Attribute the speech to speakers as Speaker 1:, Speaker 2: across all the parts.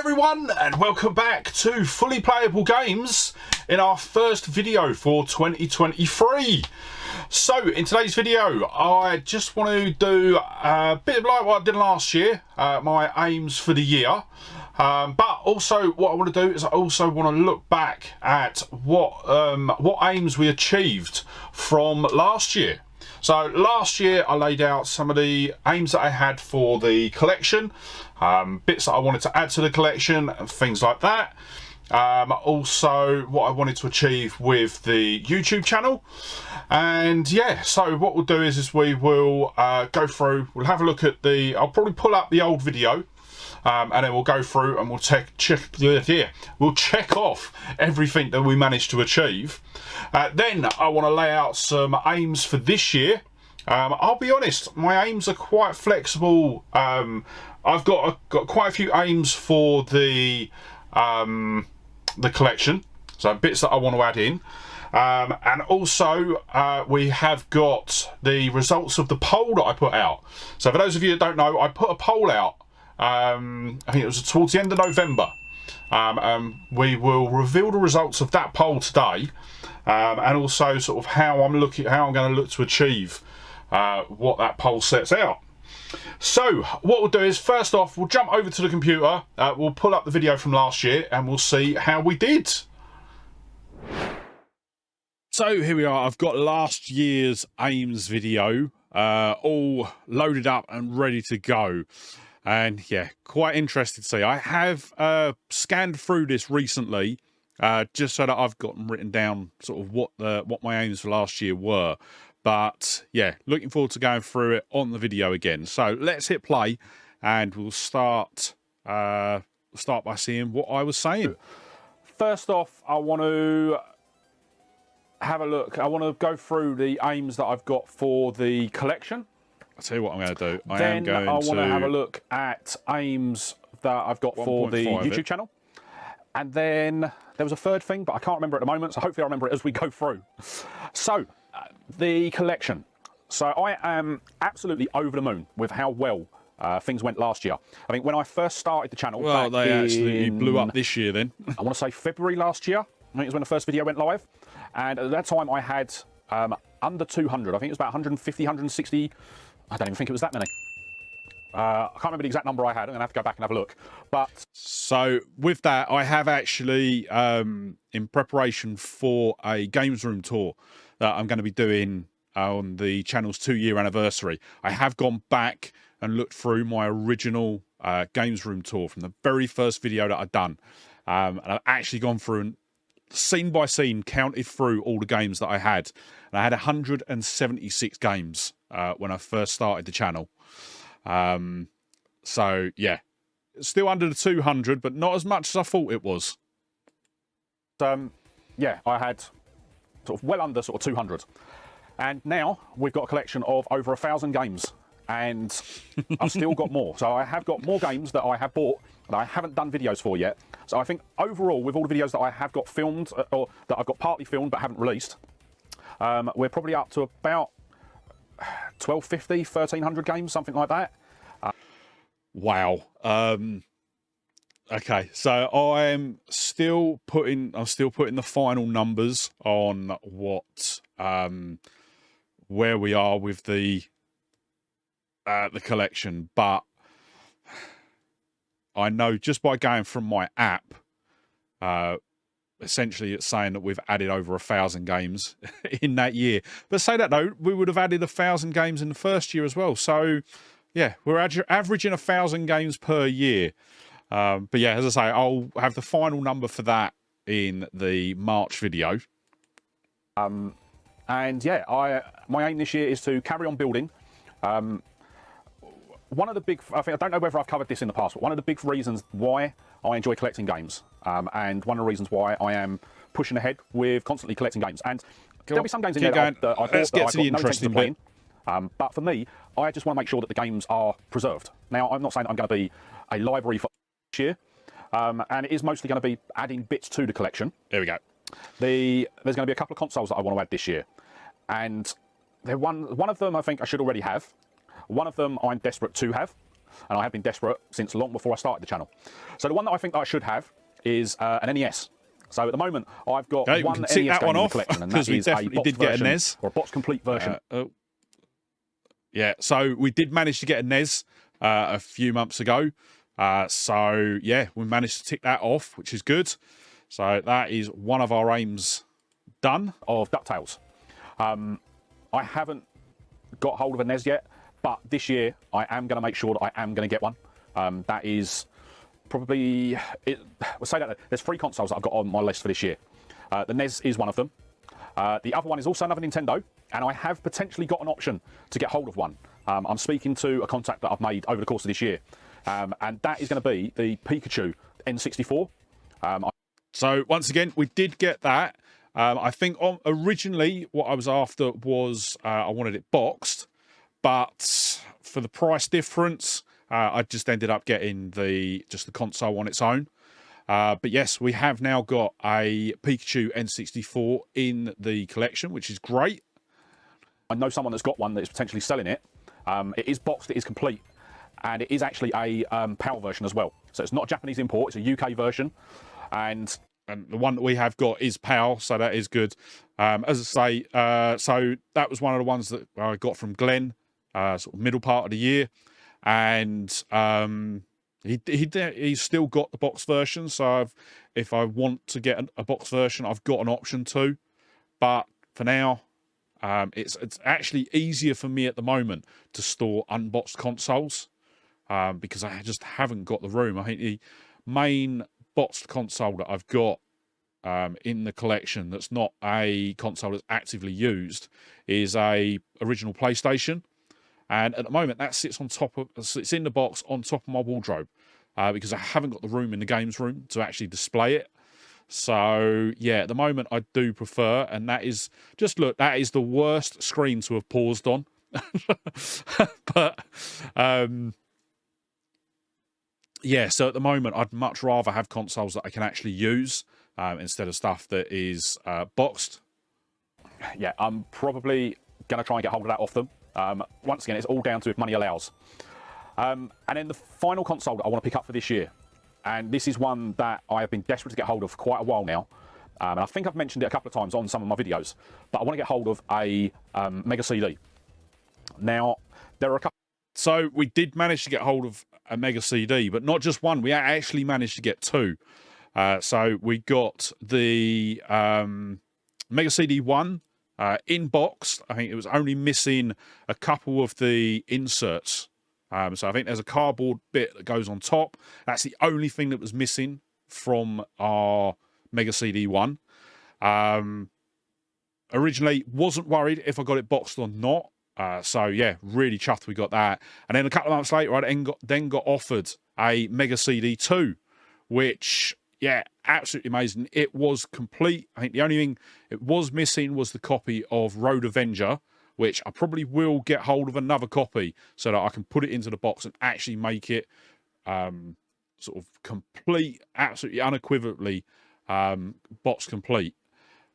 Speaker 1: everyone, and welcome back to Fully Playable Games in our first video for 2023. So in today's video I just want to do a bit of like what I did last year, my aims for the year, but also what I want to do is I also want to look back at what aims we achieved from last year. So last year I laid out some of the aims that I had for the collection, bits that I wanted to add to the collection and things like that. Also what I wanted to achieve with the YouTube channel. And yeah, so what we'll do is we will go through, we'll have a look at the, I'll probably pull up the old video. And then we'll go through and we'll check off everything that we managed to achieve. Then I want to lay out some aims for this year. I'll be honest, my aims are quite flexible. I've got quite a few aims for the collection, so bits that I want to add in. And also we have got the results of the poll that I put out. So for those of you that don't know, I put a poll out. I think it was towards the end of November. We will reveal the results of that poll today, and also sort of how I'm going to look to achieve what that poll sets out. So what we'll do is, first off, we'll jump over to the computer, we'll pull up the video from last year, and we'll see how we did. So here we are. I've got last year's aims video all loaded up and ready to go. And yeah, quite interested to see. I have scanned through this recently, just so that I've gotten written down sort of what my aims for last year were. But yeah, looking forward to going through it on the video again. So let's hit play, and we'll start by seeing what I was saying. First off, I want to have a look. I want to go through the aims that I've got for the collection. I'll tell you what I'm going to do. I want to have a look at aims that I've got for the YouTube channel. And then there was a third thing, but I can't remember at the moment, so hopefully I'll remember it as we go through. So, the collection. So I am absolutely over the moon with how well things went last year. I think when I first started the channel... Well, they absolutely blew up this year then. I want to say February last year. I think it was when the first video went live. And at that time I had under 200. I think it was about 150, 160... I don't even think it was that many. I can't remember the exact number I had. I'm going to have to go back and have a look. But so with that, I have actually, in preparation for a games room tour that I'm going to be doing on the channel's 2-year anniversary, I have gone back and looked through my original games room tour from the very first video that I'd done. And I've actually gone through and scene by scene counted through all the games that I had. And I had 176 games when I first started the channel. So yeah, still under the 200, but not as much as I thought it was. Yeah, I had sort of well under sort of 200. And now we've got a collection of over 1,000 games, and I've still got more. So I have got more games that I have bought that I haven't done videos for yet. So I think overall, with all the videos that I have got filmed, or that I've got partly filmed but haven't released, we're probably up to about 1,250, 1,300 games, something like that. Wow. Okay, so I'm still putting the final numbers on what where we are with the collection, but I know just by going from my app, essentially it's saying that we've added over 1,000 games in that year. But say that though, we would have added 1,000 games in the first year as well. So yeah, we're averaging 1,000 games per year. But yeah, as I say, I'll have the final number for that in the March video. And yeah, my aim this year is to carry on building. One of the big, I don't know whether I've covered this in the past, but one of the big reasons why I enjoy collecting games, and one of the reasons why I am pushing ahead with constantly collecting games. And there'll be some games in there that I've bought that I've got no intention of playing. But for me, I just want to make sure that the games are preserved. Now, I'm not saying I'm going to be a library for this year, and it is mostly going to be adding bits to the collection. There we go. There's going to be a couple of consoles that I want to add this year, and one of them I think I should already have. One of them I'm desperate to have.
Speaker 2: and I have been desperate since long before I started the channel. So the one that I think that I should have is an NES. So at the moment, I've got one NES game in the collection, and that is a box version, or a box complete version.
Speaker 1: Yeah, so we did manage to get a NES a few months ago. So yeah, we managed to tick that off, which is good. So that is one of our aims done.
Speaker 2: Of DuckTales. I haven't got hold of a NES yet, but this year I am going to make sure that I am going to get one. That is probably we'll say that there's 3 consoles that I've got on my list for this year. The NES is one of them. The other one is also another Nintendo, and I have potentially got an option to get hold of one. I'm speaking to a contact that I've made over the course of this year, and that is going to be the Pikachu N64.
Speaker 1: So once again, we did get that. I think originally what I was after was I wanted it boxed, but for the price difference, I just ended up getting just the console on its own. But yes, we have now got a Pikachu N64 in the collection, which is great.
Speaker 2: I know someone that's got one that is potentially selling it. It is boxed, it is complete, and it is actually a PAL version as well. So it's not a Japanese import, it's a UK version. And
Speaker 1: the one that we have got is PAL, so that is good. As I say, so that was one of the ones that I got from Glenn, sort of middle part of the year. And he's still got the box version, so if I want to get a box version, I've got an option to. But for now, it's actually easier for me at the moment to store unboxed consoles because I just haven't got the room. I think the main boxed console that I've got in the collection that's not a console that's actively used is a original PlayStation. And at the moment, that sits in the box on top of my wardrobe because I haven't got the room in the games room to actually display it. So yeah, at the moment I do prefer, and that is just look, that is the worst screen to have paused on. But yeah, so at the moment I'd much rather have consoles that I can actually use instead of stuff that is boxed.
Speaker 2: Yeah, I'm probably going to try and get hold of that off them. Once again, it's all down to if money allows. And then the final console that I want to pick up for this year, and this is one that I have been desperate to get hold of for quite a while now, and I think I've mentioned it a couple of times on some of my videos, but I want to get hold of a Mega CD. Now, there are a couple...
Speaker 1: So we did manage to get hold of a Mega CD, but not just one, we actually managed to get 2. So we got the Mega CD 1 in box. I think it was only missing a couple of the inserts. So I think there's a cardboard bit that goes on top. That's the only thing that was missing from our Mega CD 1. Originally, wasn't worried if I got it boxed or not. So yeah, really chuffed we got that. And then a couple of months later, I then got offered a Mega CD 2, which, yeah, absolutely amazing. It was complete. I think the only thing it was missing was the copy of Road Avenger, which I probably will get hold of another copy so that I can put it into the box and actually make it sort of complete, absolutely unequivocally box complete.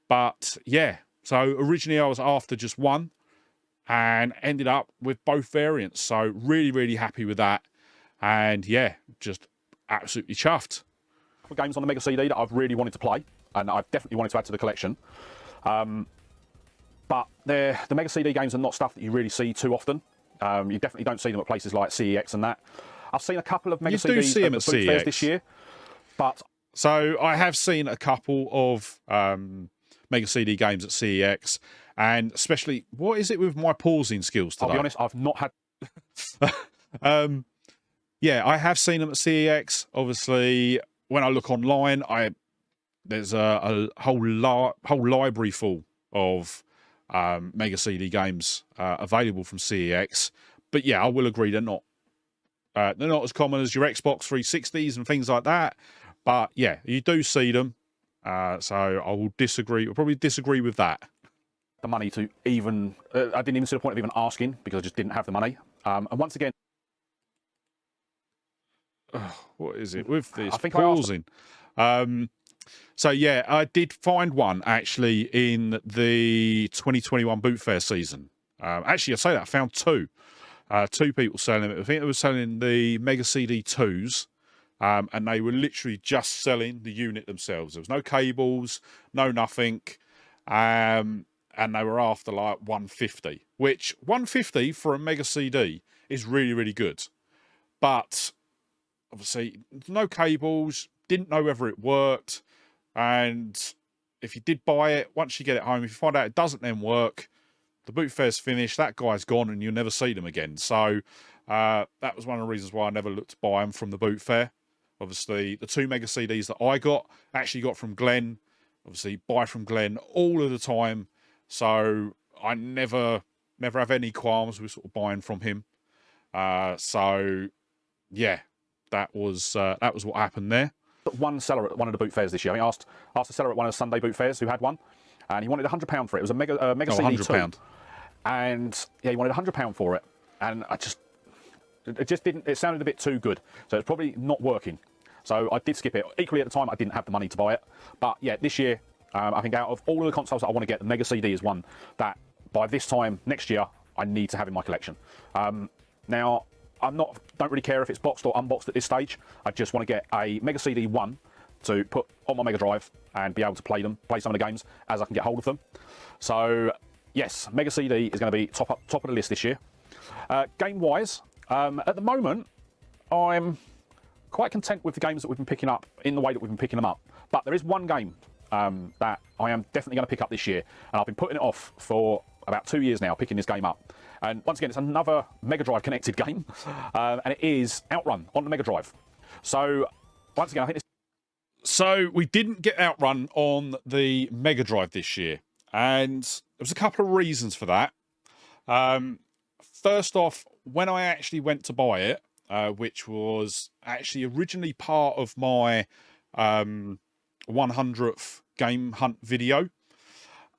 Speaker 1: But yeah, so originally I was after just one and ended up with both variants. So really, really happy with that. And yeah, just absolutely chuffed.
Speaker 2: Games on the Mega CD that I've really wanted to play, and I've definitely wanted to add to the collection. But the Mega CD games are not stuff that you really see too often. You definitely don't see them at places like CEX and that. I've seen a couple of Mega CDs
Speaker 1: do see them at CEX
Speaker 2: this year, but
Speaker 1: so I have seen a couple of Mega CD games at CEX, and especially, what is it with my pausing skills today?
Speaker 2: I'll be honest, I've not had.
Speaker 1: Yeah, I have seen them at CEX. Obviously, when I look online, there's a whole library full of Mega CD games available from CEX. But yeah, I will agree they're not as common as your Xbox 360s and things like that. But yeah, you do see them. So I will disagree. I'll probably disagree with that.
Speaker 2: The money to even, I didn't even see the point of even asking because I just didn't have the money. And once again,
Speaker 1: what is it with this pausing? So yeah, I did find one actually in the 2021 Boot Fair season. Actually, I say that I found 2. two people selling it. I think they were selling the Mega CD 2s, and they were literally just selling the unit themselves. There was no cables, no nothing, and they were after like 150, which 150 for a Mega CD is really, really good. But obviously, no cables, didn't know whether it worked, and if you did buy it, once you get it home, if you find out it doesn't then work, the boot fair's finished, that guy's gone, and you'll never see them again. So that was one of the reasons why I never looked to buy them from the boot fair. Obviously, the two Mega CDs that I actually got from Glenn. Obviously, buy from Glenn all of the time. So I never have any qualms with sort of buying from him. So yeah, that was what happened there.
Speaker 2: One seller at one of the boot fairs this year. I asked a seller at one of the Sunday boot fairs who had one, and he wanted £100 for it. It was a Mega CD 2.
Speaker 1: £100.
Speaker 2: And yeah, he wanted £100 for it, and it just didn't. It sounded a bit too good, so it's probably not working. So I did skip it. Equally, at the time, I didn't have the money to buy it. But yeah, this year, I think out of all of the consoles that I want to get, the Mega CD is one that by this time next year I need to have in my collection. Now, don't really care if it's boxed or unboxed at this stage. I just want to get a Mega CD 1 to put on my Mega Drive and be able to play some of the games as I can get hold of them. So yes, Mega CD is going to be top of the list this year. Game-wise, at the moment, I'm quite content with the games that we've been picking up in the way that we've been picking them up. But there is one game that I am definitely going to pick up this year, and I've been putting it off for about 2 years now, picking this game up. And once again, it's another Mega Drive connected game, and it is Outrun on the Mega Drive. So once again, I think this.
Speaker 1: So we didn't get Outrun on the Mega Drive this year, and there was a couple of reasons for that. First off, when I actually went to buy it, which was actually originally part of my 100th game hunt video,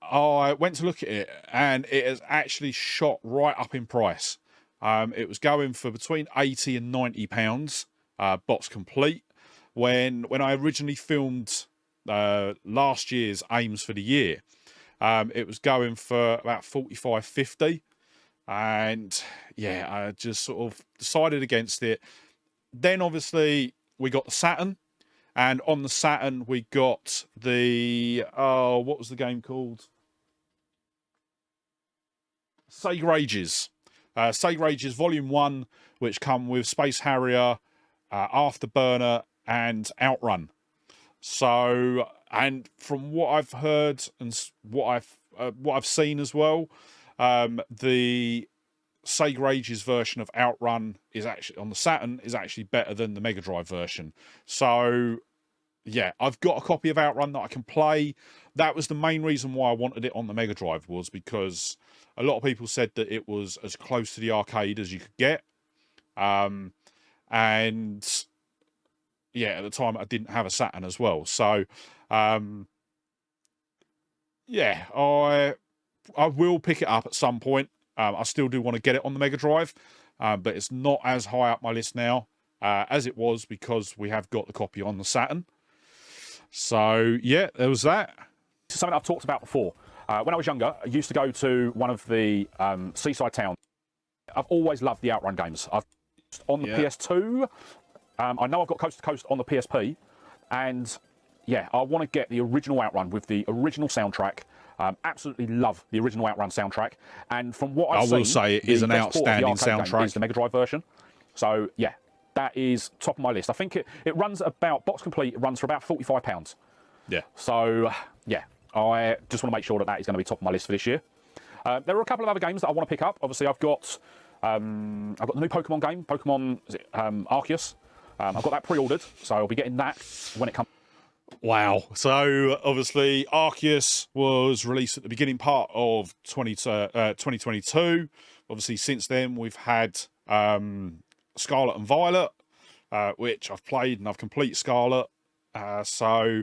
Speaker 1: I went to look at it, and it has actually shot right up in price. It was going for between £80 and £90, box complete. When I originally filmed last year's aims for the year, it was going for about £45.50, and yeah, I just sort of decided against it. Then obviously we got the Saturn, and on the Saturn we got the what was the game called? Sega Ages. Sega Ages Volume 1, which come with Space Harrier, Afterburner, and Outrun. So, and from what I've heard and what I've seen as well, the Sega Ages version of Outrun is actually on the Saturn is actually better than the Mega Drive version. So yeah, I've got a copy of Outrun that I can play. That was the main reason why I wanted it on the Mega Drive, was because a lot of people said that it was as close to the arcade as you could get. And yeah, at the time I didn't have a Saturn as well. So yeah, I will pick it up at some point. I still do want to get it on the Mega Drive, but it's not as high up my list now as it was, because we have got the copy on the Saturn. So yeah, there was that.
Speaker 2: This is something I've talked about before. When I was younger, I used to go to one of the seaside towns. I've always loved the Outrun games. On the PS2, I know I've got Coast to Coast on the PSP, and yeah, I want to get the original Outrun with the original soundtrack. Absolutely love the original Outrun soundtrack, and from what I've seen,
Speaker 1: I will say it is an outstanding soundtrack.
Speaker 2: Is the Mega Drive version. So yeah, that is top of my list. I think it runs about, box complete, it runs for about £45.
Speaker 1: Yeah.
Speaker 2: So yeah, I just want to make sure that is going to be top of my list for this year. There are a couple of other games that I want to pick up. Obviously, I've got the new Pokemon game, Pokemon Arceus. I've got that pre-ordered, so I'll be getting that when it comes.
Speaker 1: Wow. So obviously Arceus was released at the beginning part of 2022. Obviously since then we've had Scarlet and Violet, which I've played and I've completed Scarlet. So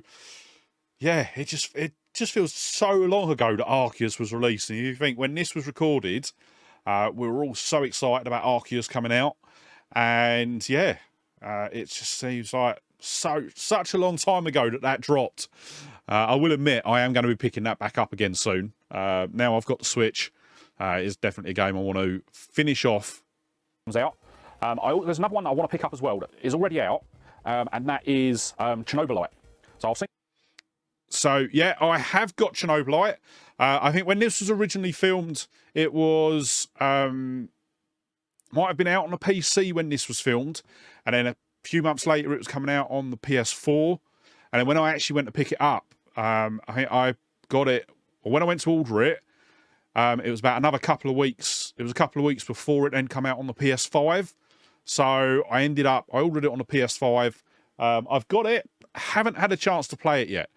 Speaker 1: yeah, it just feels so long ago that Arceus was released. And you think when this was recorded, we were all so excited about Arceus coming out. And yeah, it just seems like such a long time ago that dropped. I will admit I am going to be picking that back up again soon. Now I've got the Switch. It's definitely a game I want to finish off
Speaker 2: out. There's another one that I want to pick up as well that is already out, and that is Chernobylite. So I'll see.
Speaker 1: So yeah, I have got Chernobylite. I think when this was originally filmed, it was might have been out on a PC when this was filmed, and then a few months later it was coming out on the PS4. And then when I actually went to pick it up, I think I got it, or when I went to order it, it was about another couple of weeks. It was a couple of weeks before it then come out on the PS5. So I ordered it on the PS5. I've got it, haven't had a chance to play it yet.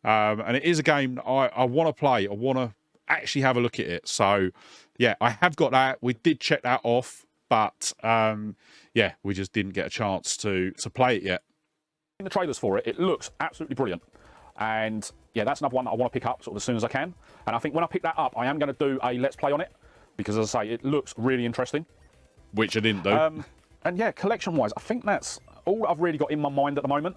Speaker 1: And it is a game that I want to play. I want to actually have a look at it. So yeah, I have got that. We did check that off, but yeah, we just didn't get a chance to play it yet.
Speaker 2: In the trailers for it, it looks absolutely brilliant. And yeah, that's another one that I want to pick up sort of as soon as I can. And I think when I pick that up, I am going to do a Let's Play on it, because as I say, it looks really interesting.
Speaker 1: Which I didn't do.
Speaker 2: And yeah, collection-wise, I think that's all I've really got in my mind at the moment.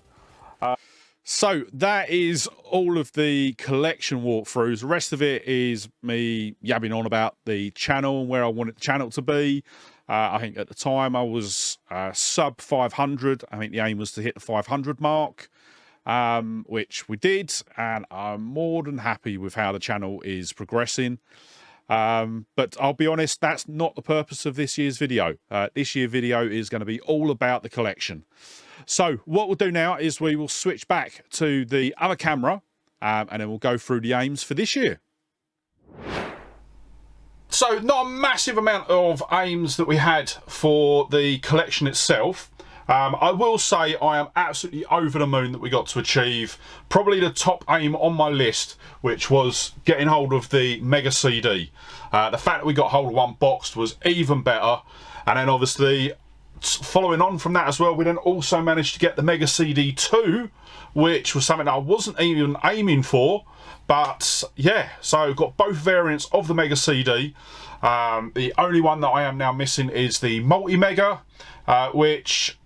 Speaker 1: So that is all of the collection walkthroughs. The rest of it is me yabbing on about the channel and where I wanted the channel to be. I think at the time I was sub 500. I think the aim was to hit the 500 mark, which we did. And I'm more than happy with how the channel is progressing. But I'll be honest, that's not the purpose of this year's video. This year's video is going to be all about the collection. So what we'll do now is we will switch back to the other camera, and then we'll go through the aims for this year. So not a massive amount of aims that we had for the collection itself. I will say I am absolutely over the moon that we got to achieve probably the top aim on my list, which was getting hold of the Mega CD. The fact that we got hold of one boxed was even better. And then obviously, following on from that as well, we then also managed to get the Mega CD 2, which was something that I wasn't even aiming for. But yeah, so we've got both variants of the Mega CD. The only one that I am now missing is the Multi-Mega, which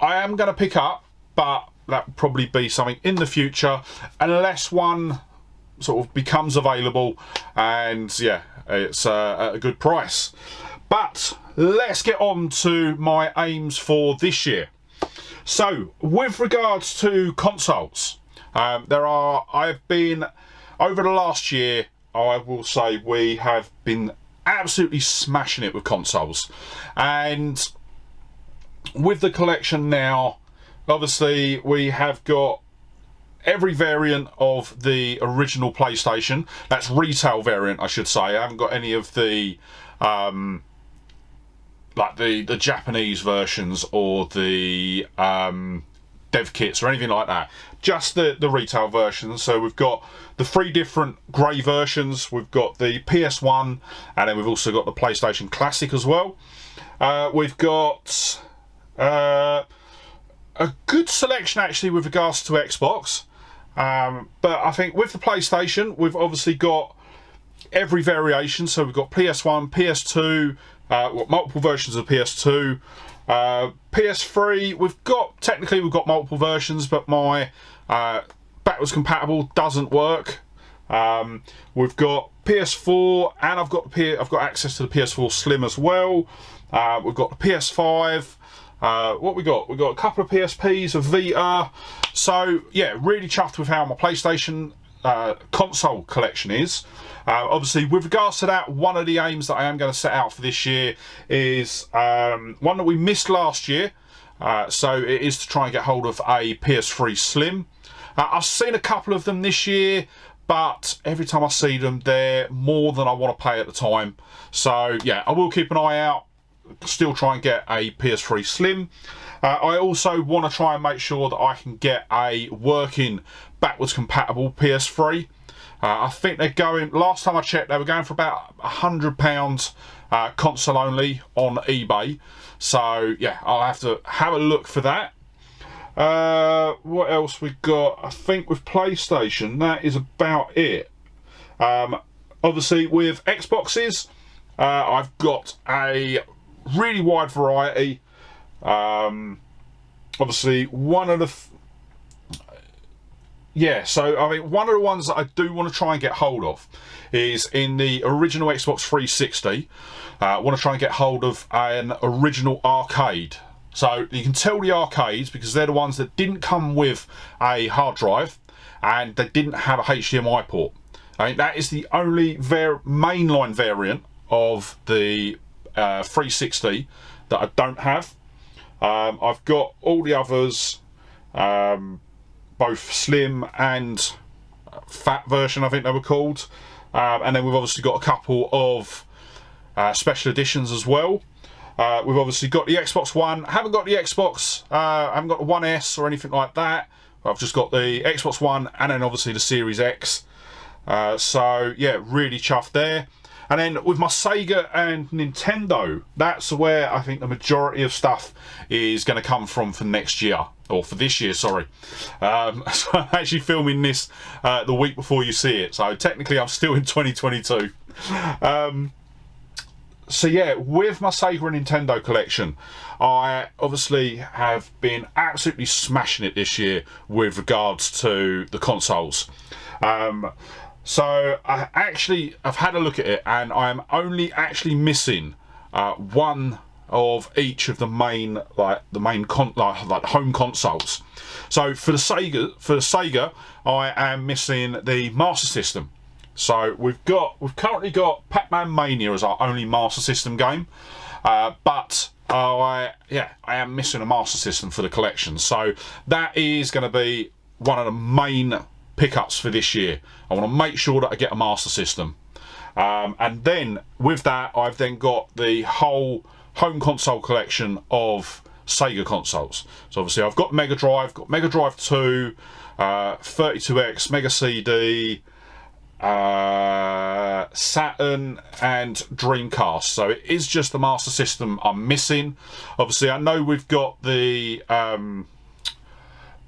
Speaker 1: I am going to pick up, but that will probably be something in the future, unless one sort of becomes available and yeah, it's at a good price. But let's get on to my aims for this year. So with regards to consoles, I've been, over the last year, I will say we have been absolutely smashing it with consoles. And with the collection now, obviously we have got every variant of the original PlayStation. That's retail variant, I should say. I haven't got any of the like the Japanese versions or the dev kits or anything like that. Just the retail versions. So we've got the 3 different grey versions. We've got the PS1, and then we've also got the PlayStation Classic as well. We've got a good selection actually with regards to Xbox. But I think with the PlayStation, we've obviously got every variation. So we've got PS1, PS2, multiple versions of PS2, PS3. We've got multiple versions, but my backwards compatible doesn't work. We've got PS4, and I've got access to the PS4 Slim as well. We've got the PS5. What we got? We've got a couple of PSPs, a Vita. So yeah, really chuffed with how my PlayStation console collection is. Obviously, with regards to that, one of the aims that I am going to set out for this year is one that we missed last year. So it is to try and get hold of a PS3 Slim. I've seen a couple of them this year, but every time I see them, they're more than I want to pay at the time. So yeah, I will keep an eye out. Still try and get a PS3 Slim. I also want to try and make sure that I can get a working backwards compatible PS3. I think they're going, last time I checked, they were going for about £100 console only on eBay. So yeah, I'll have to have a look for that. What else we got? I think with PlayStation, that is about it. Obviously with Xboxes, I've got a really wide variety. Obviously one of yeah, so I mean, one of the ones that I do want to try and get hold of is in the original Xbox 360. I want to try and get hold of an original arcade. So you can tell the arcades because they're the ones that didn't come with a hard drive and they didn't have a HDMI port. I mean, that is the only mainline variant of the 360 that I don't have. I've got all the others, both slim and fat version, I think they were called. And then we've obviously got a couple of special editions as well. We've obviously got the Xbox One. I haven't got the Xbox, I haven't got the One S or anything like that. I've just got the Xbox One and then obviously the Series X. So yeah, really chuffed there. And then with my Sega and Nintendo, that's where I think the majority of stuff is going to come from for next year, or for this year, sorry. So I'm actually filming this the week before you see it, so technically I'm still in 2022. So yeah, with my Sega and Nintendo collection, I obviously have been absolutely smashing it this year with regards to the consoles. So I've had a look at it, and I'm only actually missing one of each of the main home consoles. So for the Sega, I am missing the Master System. So we've currently got Pac-Man Mania as our only Master System game, but I am missing a Master System for the collection. So that is going to be one of the main pickups for this year. I want to make sure that I get a Master System, and then with that I've then got the whole home console collection of Sega consoles. So obviously I've got Mega Drive, got Mega Drive 2, 32X, Mega CD, Saturn and Dreamcast. So it is just the Master System I'm missing. Obviously I know we've got the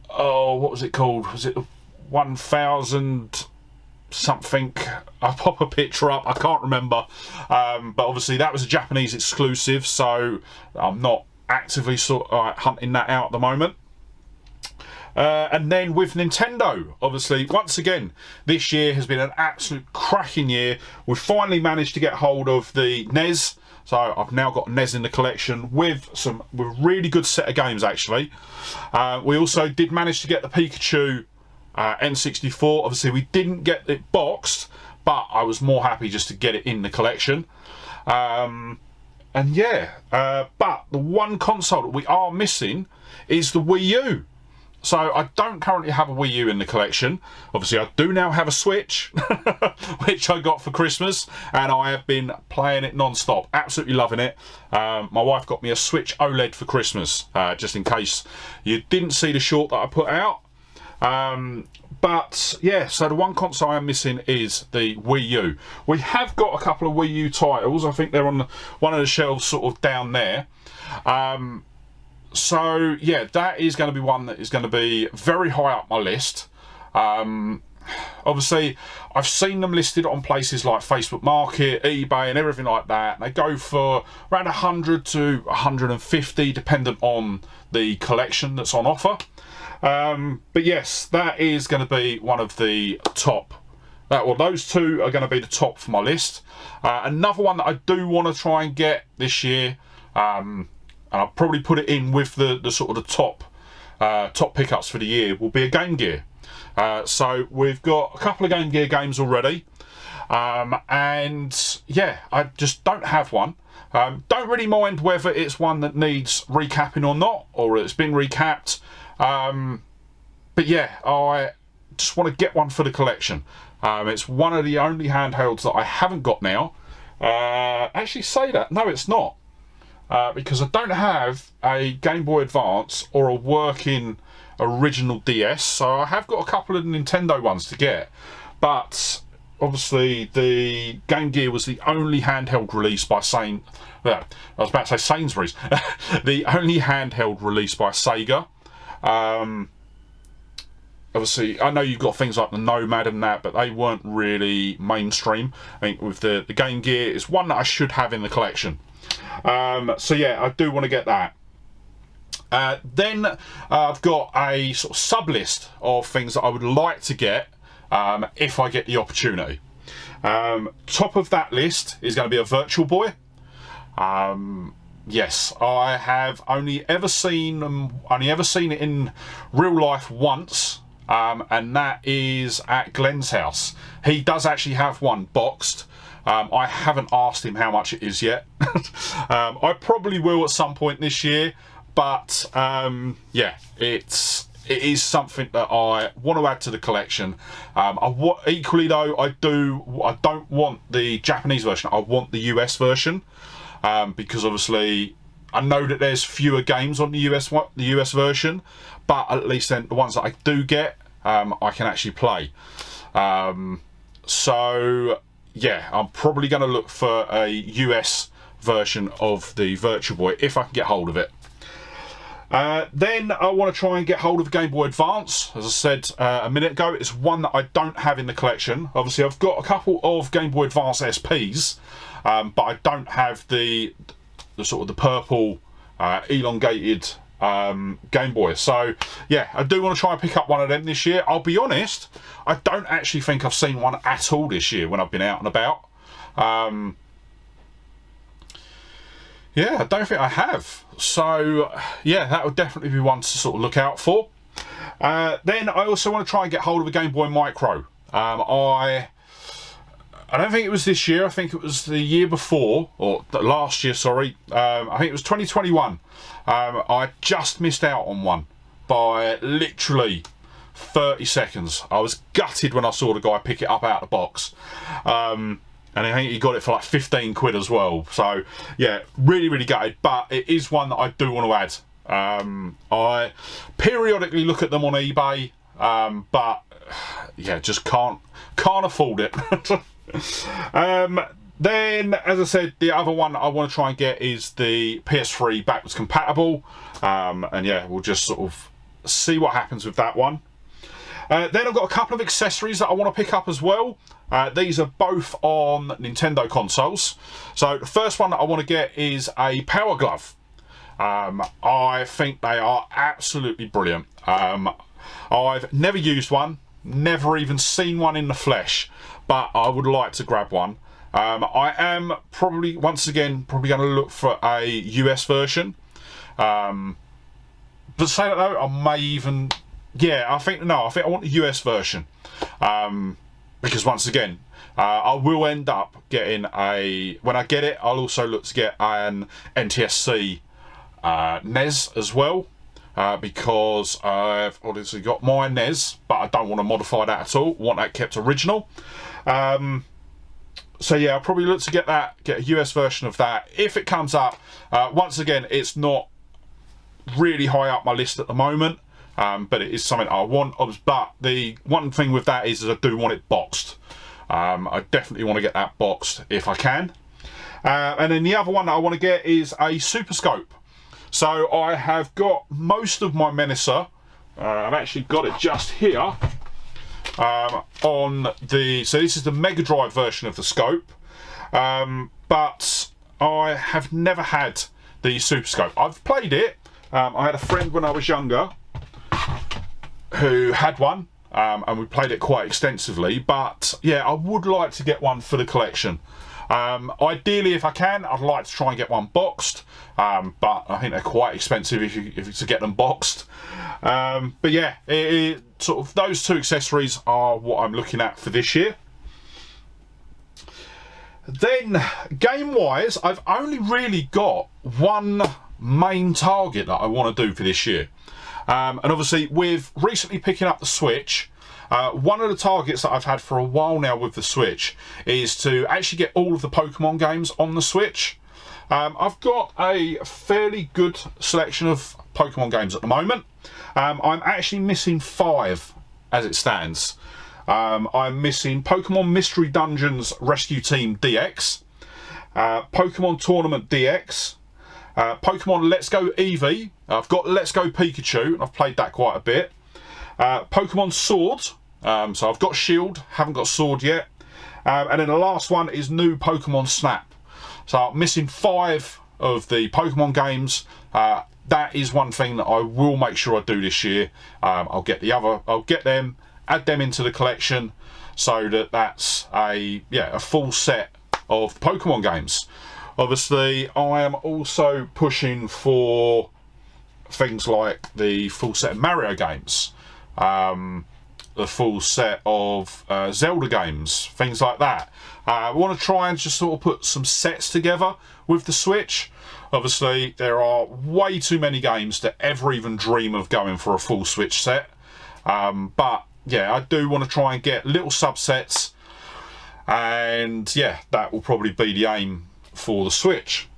Speaker 1: what was it called? Was it 1000 something? I'll pop a picture up, I can't remember, but obviously that was a Japanese exclusive, so I'm not actively hunting that out at the moment. And then with Nintendo, obviously, once again, this year has been an absolute cracking year. We've finally managed to get hold of the NES, so I've now got a NES in the collection with a really good set of games, actually. We also did manage to get the Pikachu N64. Obviously, we didn't get it boxed, but I was more happy just to get it in the collection. And yeah, but the one console that we are missing is the Wii U. So I don't currently have a Wii U in the collection. Obviously I do now have a Switch, which I got for Christmas, and I have been playing it non-stop, absolutely loving it. My wife got me a Switch OLED for Christmas, just in case you didn't see the short that I put out. But yeah, so the one console I'm missing is the Wii U. We have got a couple of Wii U titles. I think they're on one of the shelves sort of down there. So yeah, that is going to be one that is going to be very high up my list. Obviously I've seen them listed on places like Facebook Market, eBay and everything like that. They go for around 100 to 150 dependent on the collection that's on offer. But yes, that is going to be one of the top. Well, those two are going to be the top for my list. Another one that I do want to try and get this year, and I'll probably put it in with the sort of the top pickups for the year, will be a Game Gear. So we've got a couple of Game Gear games already, and yeah, I just don't have one. Don't really mind whether it's one that needs recapping or not, or it's been recapped. But yeah, I just want to get one for the collection. It's one of the only handhelds that I haven't got now. Actually say that, no it's not. Because I don't have a Game Boy Advance or a working original DS, so I have got a couple of Nintendo ones to get, but obviously the Game Gear was the only handheld released by I was about to say Sainsbury's, the only handheld released by Sega. Obviously I know you've got things like the Nomad and that, but they weren't really mainstream. I think with the Game Gear, it's one that I should have in the collection. So yeah, I do want to get that. Then I've got a sort of sub list of things that I would like to get if I get the opportunity. Top of that list is going to be a Virtual Boy. Yes, I have only ever seen it in real life once, and that is at Glenn's house. He does actually have one boxed. I haven't asked him how much it is yet. I probably will at some point this year, but yeah, it is something that I want to add to the collection. Equally though, I don't want the Japanese version. I want the US version. Because obviously I know that there's fewer games on the US version, but at least then the ones that I do get, I can actually play. So yeah, I'm probably going to look for a US version of the Virtual Boy if I can get hold of it. Then I want to try and get hold of Game Boy Advance. As I said a minute ago, it's one that I don't have in the collection. Obviously I've got a couple of Game Boy Advance SPs, but I don't have the sort of the purple elongated Game Boy. So yeah, I do want to try and pick up one of them this year. I'll be honest, I don't actually think I've seen one at all this year when I've been out and about. Yeah, I don't think I have. So yeah, that would definitely be one to sort of look out for. Then I also want to try and get hold of a Game Boy Micro. I don't think it was this year. I think it was the year before, or last year, sorry. I think it was 2021. I just missed out on one by literally 30 seconds. I was gutted when I saw the guy pick it up out of the box. And I think he got it for like 15 quid as well. So yeah, really, really gutted. But it is one that I do want to add. I periodically look at them on eBay, but yeah, just can't afford it. Then, as I said, the other one I want to try and get is the PS3 backwards compatible. And yeah, we'll just sort of see what happens with that one. Then I've got a couple of accessories that I want to pick up as well. These are both on Nintendo consoles. So the first one that I want to get is a Power Glove. I think they are absolutely brilliant. I've never used one, never even seen one in the flesh, but I would like to grab one. I am probably, once again, going to look for a US version. But say that though, I may even... Yeah, I think I want the US version. Because once again, I will end up getting when I get it, I'll also look to get an NTSC NES as well. Because I've obviously got my NES, but I don't want to modify that at all. I want that kept original. So yeah, I'll probably look to get a US version of that if it comes up. Once again, it's not really high up my list at the moment. But it is something I want. But the one thing with that is I do want it boxed. I definitely want to get that boxed if I can. And then the other one that I want to get is a Super Scope. So I have got most of my Menacer. I've actually got it just here. So this is the Mega Drive version of the scope. But I have never had the Super Scope. I've played it. I had a friend when I was younger who had one, and we played it quite extensively. But yeah, I would like to get one for the collection. Ideally, if I can, I'd like to try and get one boxed, but I think they're quite expensive if you to get them boxed. But yeah, sort of those two accessories are what I'm looking at for this year. Then game wise, I've only really got one main target that I want to do for this year. And obviously with recently picking up the Switch, one of the targets that I've had for a while now with the Switch is to actually get all of the Pokemon games on the Switch. I've got a fairly good selection of Pokemon games at the moment. I'm actually missing 5 as it stands. I'm missing Pokemon Mystery Dungeons Rescue Team DX, Pokemon Tournament DX, Pokemon Let's Go Eevee. I've got Let's Go Pikachu, and I've played that quite a bit. Pokemon Sword, so I've got Shield, haven't got Sword yet. And then the last one is new Pokemon Snap. So I'm missing 5 of the Pokemon games. that is one thing that I will make sure I do this year. I'll get them, add them into the collection, so that that's a full set of Pokemon games. Obviously, I am also pushing for things like the full set of Mario games, the full set of Zelda games, things like that. I want to try and just sort of put some sets together with the Switch. Obviously, there are way too many games to ever even dream of going for a full Switch set. But yeah, I do want to try and get little subsets, and yeah, that will probably be the aim for the Switch.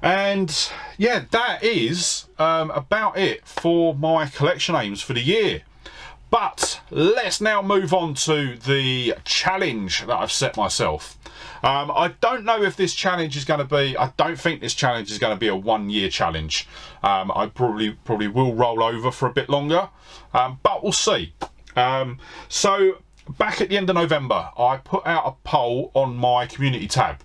Speaker 1: And yeah, that is about it for my collection aims for the year. But let's now move on to the challenge that I've set myself. I don't know if this challenge is going to be, I don't think this challenge is going to be a 1 year challenge. I probably will roll over for a bit longer, but we'll see. So back at the end of November, I put out a poll on my community tab.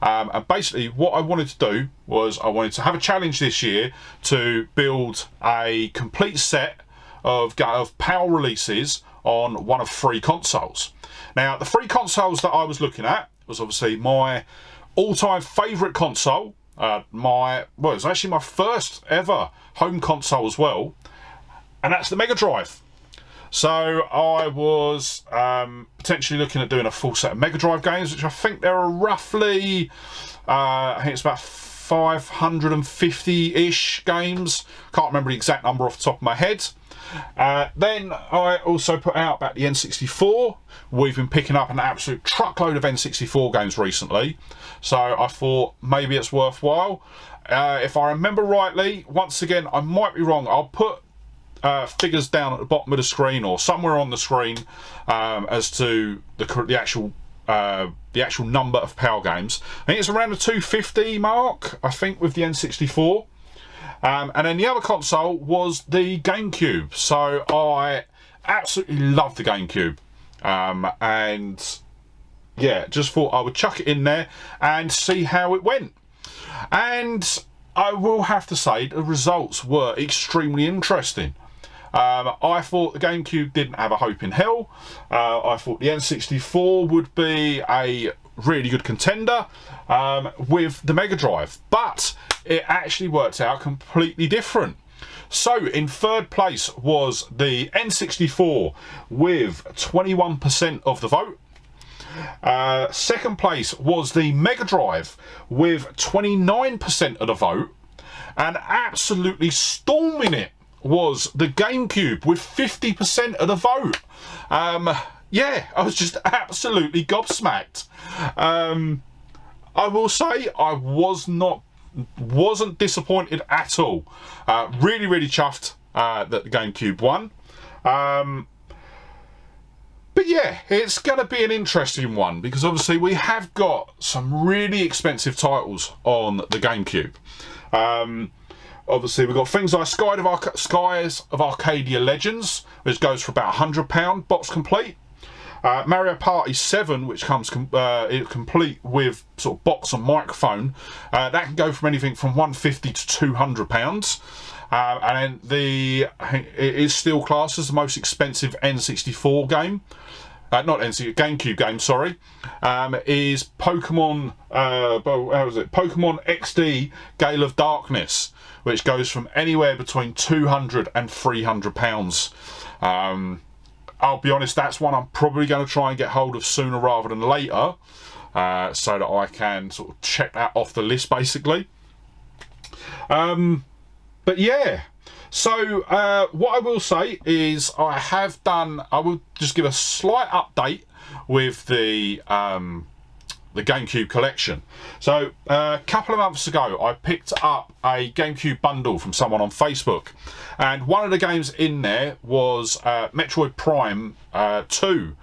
Speaker 1: And basically what I wanted to do was I wanted to have a challenge this year to build a complete set of PAL releases on one of 3 consoles. Now, the 3 consoles that I was looking at was obviously my all-time favourite console. It's actually my first ever home console as well, and that's the Mega Drive. So I was potentially looking at doing a full set of Mega Drive games, which I think there are roughly, I think it's about 550-ish games. Can't remember the exact number off the top of my head. Then I also put out about the N64. We've been picking up an absolute truckload of N64 games recently, so I thought maybe it's worthwhile. If I remember rightly, once again, I might be wrong, I'll put figures down at the bottom of the screen or somewhere on the screen as to the actual number of PAL games. I think it's around the 250 mark, I think, with the N64. And then the other console was the GameCube. So I absolutely love the GameCube. And yeah, just thought I would chuck it in there and see how it went. And I will have to say the results were extremely interesting. I thought the GameCube didn't have a hope in hell. I thought the N64 would be a really good contender with the Mega Drive, but it actually worked out completely different. So in third place was the N64 with 21% of the vote. Second place was the Mega Drive with 29% of the vote, and absolutely storming it was the GameCube with 50% of the vote. Yeah, I was just absolutely gobsmacked. I will say I wasn't disappointed at all. Really chuffed that the GameCube won. But yeah, it's going to be an interesting one because obviously we have got some really expensive titles on the GameCube. Obviously we've got things like Skies of Arcadia Legends, which goes for about £100 box complete. Mario Party 7, which comes complete with sort of box and microphone, that can go from anything from £150 to £200. And then it is still classed as the most expensive N64 game. Not N64, GameCube game, sorry. Is Pokemon, Pokemon XD Gale of Darkness, which goes from anywhere between £200 and £300. I'll be honest, that's one I'm probably going to try and get hold of sooner rather than later, so that I can sort of check that off the list, basically. But yeah, so what I will say is I will just give a slight update with the GameCube collection. So a couple of months ago I picked up a GameCube bundle from someone on Facebook, and one of the games in there was Metroid Prime 2,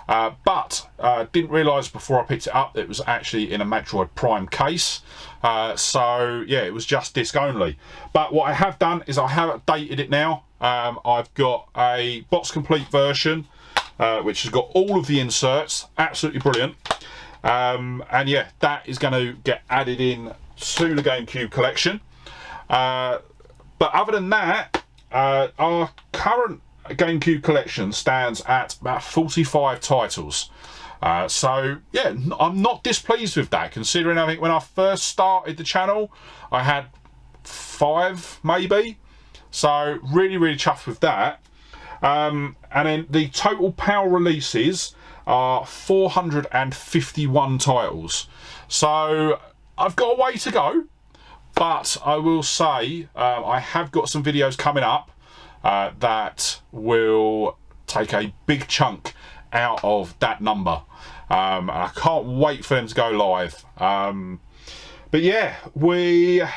Speaker 1: but didn't realise before I picked it up that it was actually in a Metroid Prime case. So yeah, it was just disc only. But what I have done is I have updated it now. I've got a box complete version which has got all of the inserts, absolutely brilliant. And yeah, that is going to get added in to the GameCube collection. But other than that, our current GameCube collection stands at about 45 titles. So yeah, I'm not displeased with that, considering I think when I first started the channel I had 5 maybe, so really chuffed with that. And then the total PAL releases are 451 titles, so I've got a way to go, but I will say I have got some videos coming up that will take a big chunk out of that number. And I can't wait for them to go live. But yeah, we've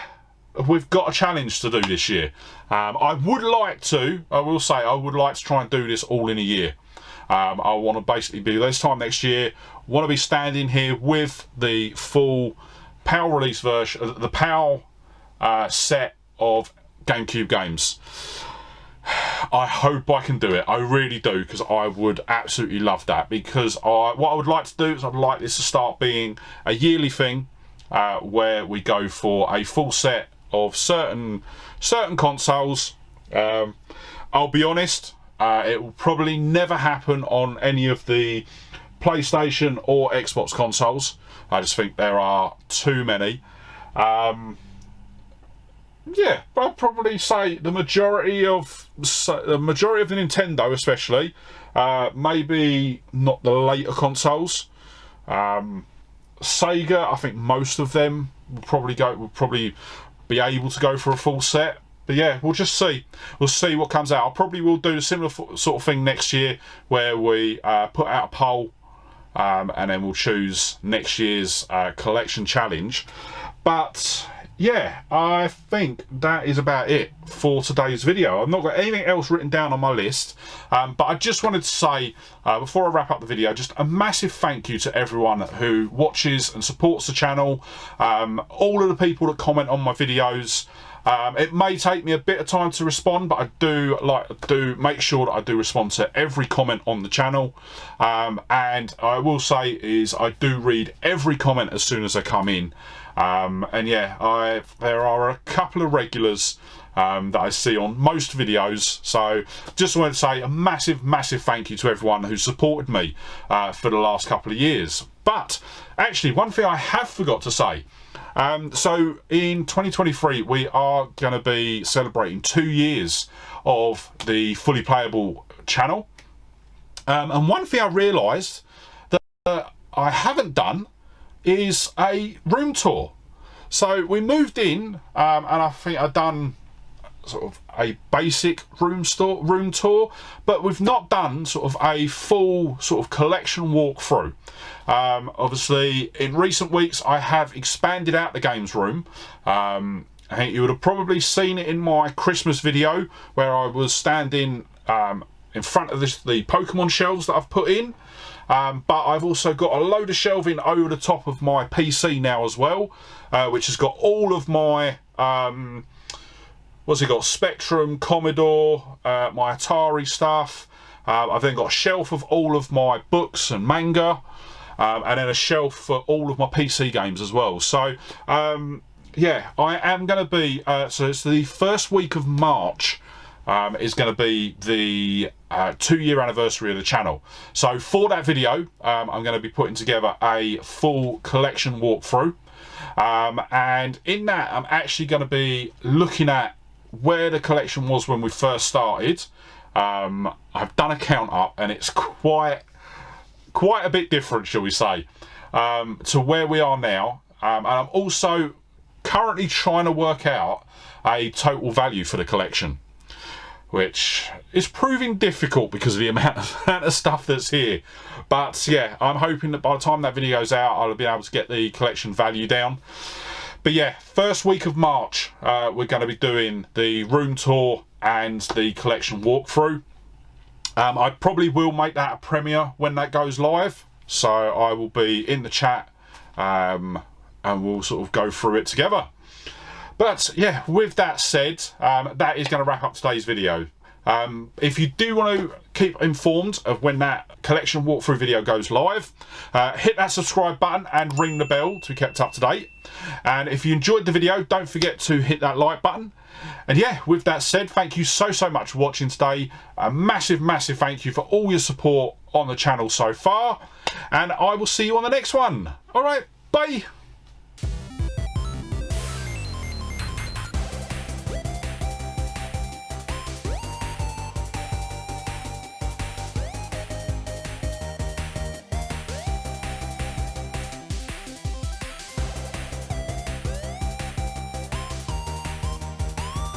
Speaker 1: got a challenge to do this year. I will say I would like to try and do this all in a year. I want to basically be, this time next year, want to be standing here with the full PAL release version, the PAL set of GameCube games. I hope I can do it. I really do, because I would absolutely love that. Because what I would like to do is I'd like this to start being a yearly thing, where we go for a full set of certain consoles. I'll be honest, it will probably never happen on any of the PlayStation or Xbox consoles. I just think there are too many. Yeah, I'd probably say the majority of the Nintendo, especially, maybe not the later consoles. Sega, I think most of them will probably be able to go for a full set. But yeah, we'll just see. We'll see what comes out. I probably will do a similar sort of thing next year, where we put out a poll, and then we'll choose next year's collection challenge. But yeah, I think that is about it for today's video. I've not got anything else written down on my list, but I just wanted to say, before I wrap up the video, just a massive thank you to everyone who watches and supports the channel, all of the people that comment on my videos. It may take me a bit of time to respond, but I do make sure that I do respond to every comment on the channel. And I will say is I do read every comment as soon as they come in. And yeah, there are a couple of regulars that I see on most videos, so just wanted to say a massive thank you to everyone who supported me for the last couple of years. But actually, one thing I have forgot to say, so in 2023 we are going to be celebrating 2 years of the Fully Playable channel, and one thing I realised that I haven't done is a room tour. So we moved in, and I think I've done sort of a basic room tour, but we've not done sort of a full sort of collection walkthrough. Obviously in recent weeks I have expanded out the games room. I think you would have probably seen it in my Christmas video, where I was standing in front of the Pokemon shelves that I've put in. But I've also got a load of shelving over the top of my PC now as well, which has got all of my what's it got, Spectrum, Commodore, my Atari stuff. I've then got a shelf of all of my books and manga, and then a shelf for all of my PC games as well. So yeah, I am going to be so it's the first week of March is going to be the 2-year anniversary of the channel. So for that video, I'm going to be putting together a full collection walkthrough, and in that I'm actually going to be looking at where the collection was when we first started. I've done a count up, and it's quite a bit different, shall we say, to where we are now. And I'm also currently trying to work out a total value for the collection, which is proving difficult because of the amount of stuff that's here. But yeah, I'm hoping that by the time that video's out, I'll be able to get the collection value down. But yeah, first week of March, we're going to be doing the room tour and the collection walkthrough. I probably will make that a premiere when that goes live, so I will be in the chat, and we'll sort of go through it together. But yeah, with that said, that is going to wrap up today's video. If you do want to keep informed of when that collection walkthrough video goes live. Hit that subscribe button and ring the bell to be kept up to date. And if you enjoyed the video, don't forget to hit that like button. And yeah, with that said, thank you so much for watching today. A massive thank you for all your support on the channel so far, and I will see you on the next one. All right, bye.